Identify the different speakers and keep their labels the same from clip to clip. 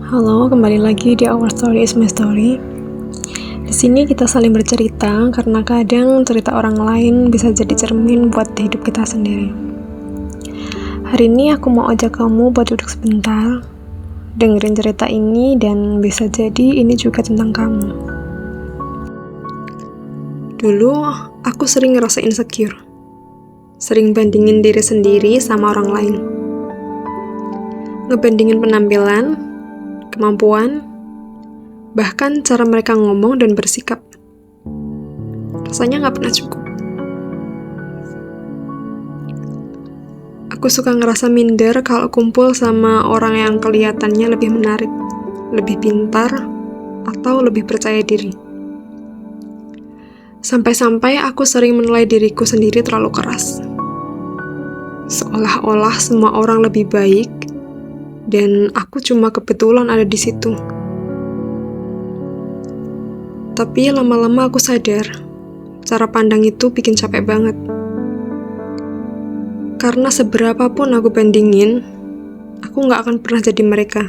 Speaker 1: Halo, kembali lagi di Our Story is My Story. Di sini kita saling bercerita karena kadang cerita orang lain bisa jadi cermin buat hidup kita sendiri. Hari ini aku mau ajak kamu buat duduk sebentar, dengerin cerita ini dan bisa jadi ini juga tentang kamu. Dulu, aku sering ngerasa insecure. Sering bandingin diri sendiri sama orang lain. Ngebandingin penampilan, kemampuan, bahkan cara mereka ngomong dan bersikap. Rasanya gak pernah cukup. Aku suka ngerasa minder kalau kumpul sama orang yang kelihatannya lebih menarik, lebih pintar, atau lebih percaya diri. Sampai-sampai aku sering menilai diriku sendiri terlalu keras. Seolah-olah semua orang lebih baik, dan aku cuma kebetulan ada di situ. Tapi lama-lama aku sadar, cara pandang itu bikin capek banget. Karena seberapapun aku bandingin, aku gak akan pernah jadi mereka.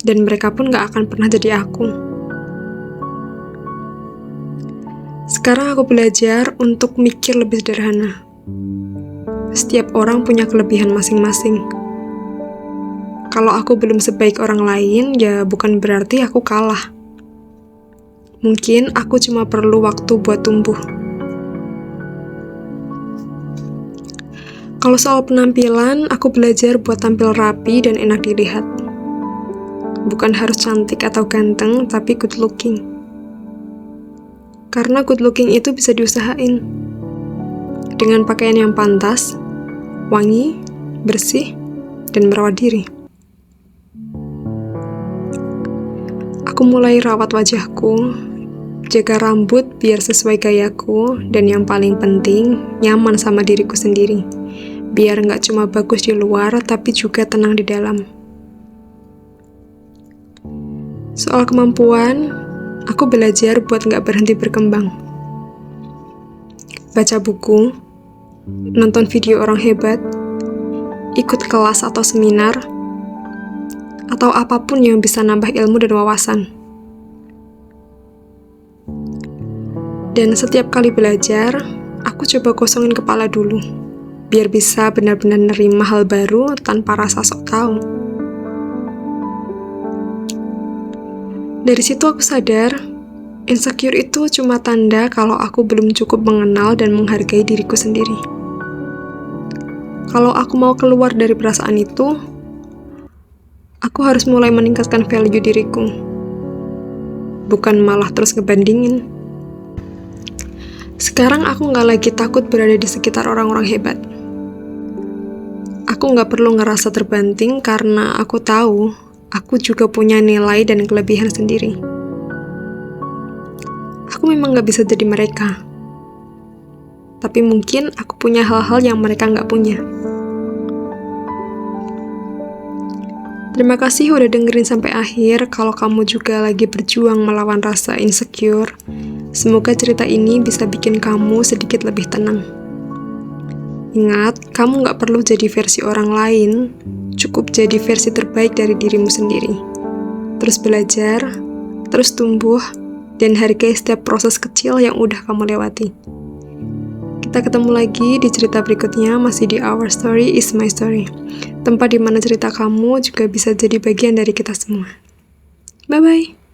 Speaker 1: Dan mereka pun gak akan pernah jadi aku. Sekarang aku belajar untuk mikir lebih sederhana. Setiap orang punya kelebihan masing-masing. Kalau aku belum sebaik orang lain, ya bukan berarti aku kalah. Mungkin aku cuma perlu waktu buat tumbuh. Kalau soal penampilan, aku belajar buat tampil rapi dan enak dilihat. Bukan harus cantik atau ganteng, tapi good looking. Karena good looking itu bisa diusahain. Dengan pakaian yang pantas, wangi, bersih, dan merawat diri. Aku mulai rawat wajahku, jaga rambut biar sesuai gayaku, dan yang paling penting, nyaman sama diriku sendiri. Biar nggak cuma bagus di luar, tapi juga tenang di dalam. Soal kemampuan, aku belajar buat nggak berhenti berkembang. Baca buku, nonton video orang hebat, ikut kelas atau seminar, atau apapun yang bisa nambah ilmu dan wawasan. Dan setiap kali belajar, aku coba kosongin kepala dulu, biar bisa benar-benar nerima hal baru tanpa rasa sok tahu. Dari situ aku sadar, insecure itu cuma tanda kalau aku belum cukup mengenal dan menghargai diriku sendiri. Kalau aku mau keluar dari perasaan itu, aku harus mulai meningkatkan value diriku. Bukan malah terus ngebandingin. Sekarang aku gak lagi takut berada di sekitar orang-orang hebat. Aku gak perlu ngerasa terbanting karena aku tahu aku juga punya nilai dan kelebihan sendiri. Aku memang gak bisa jadi mereka. Tapi mungkin aku punya hal-hal yang mereka gak punya. Terima kasih udah dengerin sampai akhir. Kalau kamu juga lagi berjuang melawan rasa insecure, semoga cerita ini bisa bikin kamu sedikit lebih tenang. Ingat, kamu gak perlu jadi versi orang lain, cukup jadi versi terbaik dari dirimu sendiri. Terus belajar, terus tumbuh, dan hargai setiap proses kecil yang udah kamu lewati. Kita ketemu lagi di cerita berikutnya, masih di Our Story is My Story. Tempat di mana cerita kamu juga bisa jadi bagian dari kita semua. Bye-bye!